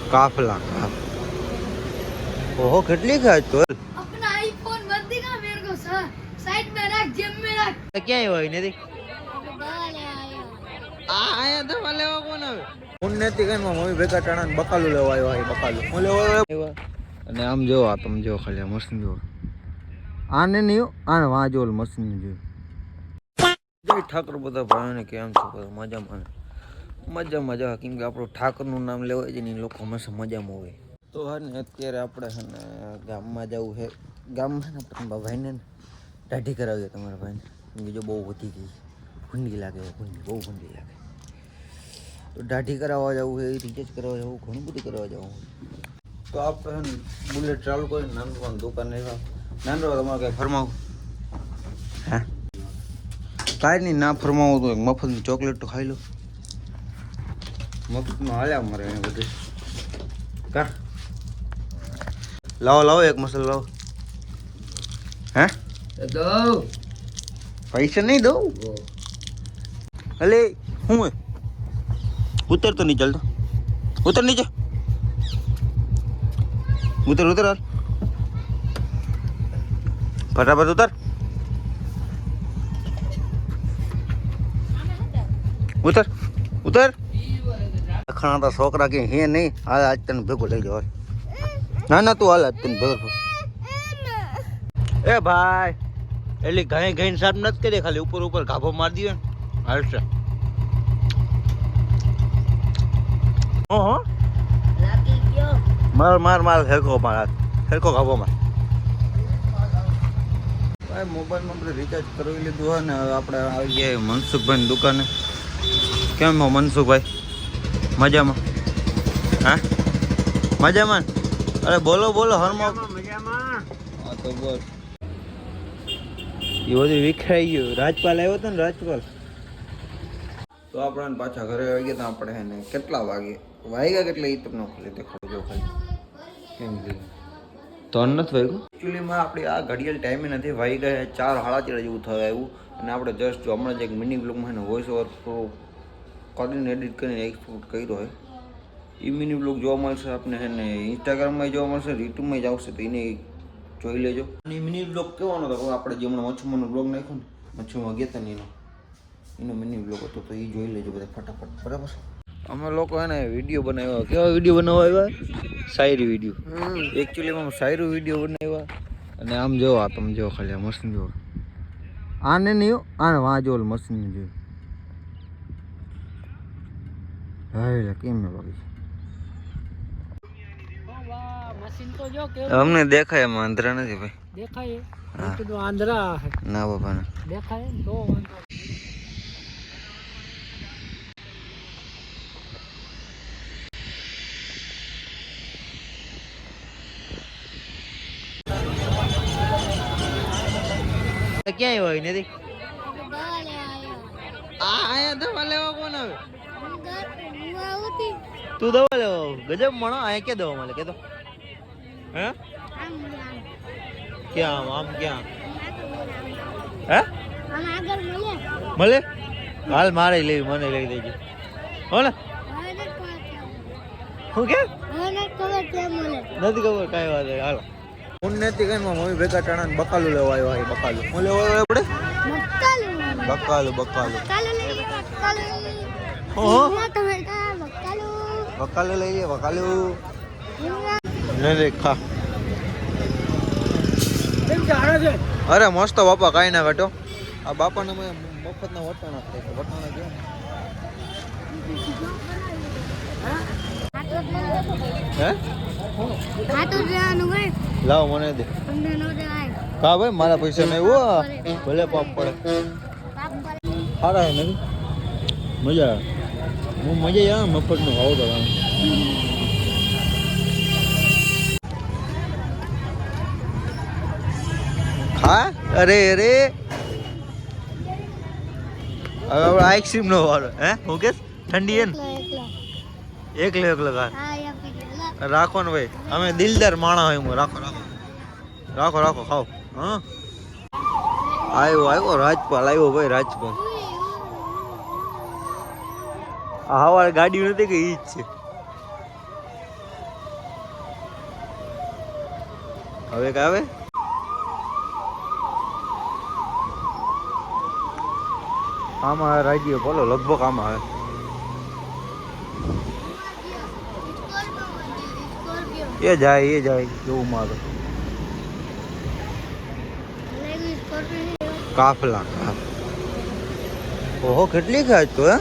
काफला ओहो कितनी खाए तो अपना आईफोन मत दिखा मेरे को साइड में रख जेब में रख क्या है भाई नहीं दवा ले आया आया दवा लेवा कोण આવે હું નથી કઈ મમ્મી ભેગા ટાણા બકાલું લેવા આવ્યો ભાઈ બકાલું હું લેવા આવ્યો અને આમ જો આ તમે જો ખાલી મશીન જો આને નહીં આને વાં જો મશીન જો જય ઠાકર બધા ભાઈઓને કેમ છો મજામાં મજા કેમ કે આપણું ઠાકરનું નામ લેવાય છે ને લોકો હંમેશા મજામાં હોય તો હા ને અત્યારે આપણે છે ને ગામમાં જવું છે ગામમાં ને પણ ભાઈને દાઢી કરાવીએ તમારા ભાઈને બીજો બહુ વધી ગઈ ભૂંડી લાગે બહુ ભૂંડી લાગે તો દાઢી કરાવવા જવું છે રિચાર્જ કરાવવા જવું ઘણું બધું કરવા જવું તો આપણે બુલેટ ચાલુ કરીને નાનવાનું દુકાન રહેવા નાનવા તમારે કંઈ ફરમાવું હા કાંઈ નહીં ના ફરમાવું તો મફતની ચોકલેટ તો ખાઈ લો મફતમાં હાલ્યા મારે એને બધું કા લાવો એક મસાલો લાવો હે દઉં પૈસા નહીં દઉં અલે હું ઉતર તો નહીં ચાલતો ઉતર નીચે ઉતર હાલ ફટાફટ ઉતર ખણા તો છોકરા કે હે નહીં હાલ આજ તને ભેગો લઈ જવા ના તું હાલ આજ તને ભેગો એ ભાઈ એટલે ઘાઈ સાફ નથી કરી ખાલી ઉપર ગાભો મારી દઈએ ને હાલશે ઓહો માર હેરકો ગાભો માર ભાઈ મોબાઈલમાં આપણે રિચાર્જ કરાવી લીધું હોય ને હવે આપણે આવી ગયા મનસુખભાઈની દુકાને કેમ હો મનસુખભાઈ મજામાં હા મજામાં અરે બોલો હરમાં મજામાં હા તો બોલ એ બધું વિખરાઈ ગયું રાજપાલ આવ્યો હતો ને રાજપાલ તો આપણે પાછા ઘરે આવી ગયા તો આપણે એને કેટલા વાગ્યા કેટલા એ તમને ખાલી દેખાડો જો ખાલી કેમ ગયું તો નથી વાગ્યું એકચ્યુઅલીમાં આપણી આ ઘડિયાળ ટાઈમે નથી વાગી ગયા 4:30 જેવું થયું આવ્યું અને આપણે જસ્ટ જો હમણાં જ એક મિની બ્લોગમાં એને વોઇસ ઓવર કરીને એડિટ કરીને એક્સપોર્ટ કર્યો હોય એ મિની બ્લોગ જોવા મળશે આપણે એને ઇન્સ્ટાગ્રામમાં જોવા મળશે યુટ્યુબમાં જ આવશે તો એને જોઈ લેજો અને એ મિની બ્લોગ કેવાનો હતો આપણે જે હમણાં મચ્છુમાનો બ્લોગ નાખ્યો ને મચ્છુમાં ગયા હતા ને એનો મિની બ્લોગ હતો તો એ જોઈ લેજો બધા ફટાફટ બરાબર અમે લોકો એને વિડીયો બનાવ્યા કેવા વિડીયો બનાવવા આવ્યા શાયરી વિડીયો એકચ્યુઅલીમાં શાયરી વિડીયો બનાવ્યા અને આમ જો આ તમે જો ખાલી આ મશીન જો આને નહીં આને વાં જો મશીન જોયું હા કેમ ને બાકી मशीन तो जो के हमने देखा है आंध्रा नहीं भाई देखा है तो आंध्रा है ना बाबा ना देखा है तो क्या है भाई नहीं दवा ले आया आया दवा लेवा कौन આવે होती તું દવા લેવા ગજબ મણો આયા કે દવા મળે કે તો હે ક્યાં આમ ક્યાં હે हम आगर મળે હાલ મારે લેવી મને લઈ દેજો હો ને હું કે નથી ખબર કાંઈ વાત નહીં હાલો હું નથી કઈ મમ્મી ભેગા ટાણા બકાલું લેવા આવ્યો ભાઈ બકાલું હું લેવા આવ્યો આપણે બકાલું ઓહો બકાલું લઈ લે બકાલું લે ખા અરે મસ્ત બાપા કાંઈ ના ઘટો આ બાપાને મેં મફતના વટાણા ખાય વટાણા કેમ હે લાવ મને દે કા ભાઈ મારા પૈસા નહીં હો ભલે પાપ પડે સારા હે નથી મજા આવે હું મજા આવે મફતનું ખાવ તો હા અરે હવે આઈસ્ક્રીમ નો વાળો હે હું કે ઠંડી હે ને એકલો ખા રાખો ને ભાઈ અમે દિલદાર માણા હોય રાખો ખાઓ હા આવ્યો રાજપાલ આવ્યો ભાઈ રાજપાલ આ હવારે ગાડી નથી કે ઈ જ છે હવે કે આવે આમાં આવે રાજ્ય બોલો લગભગ આમાં આવે એ જાય કેવું મારો કાફલા ઓહો કેટલી ખાય તો હે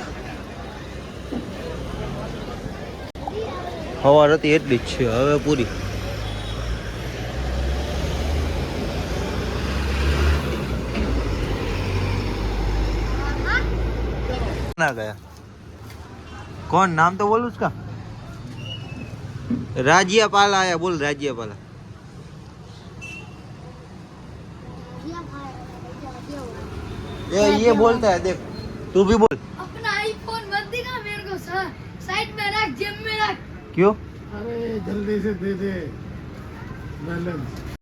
સવાર હતી એટલી જ છે હવે પૂરી ना गया कौन नाम तो बोल उसका राज्यपाल आया बोल राज्यपाल ये बोलता है देख तू भी बोल अपना आईफोन मत दिखा मेरे को सर साइड में रख जेब में रख क्यों अरे जल्दी से दे दे बैलेंस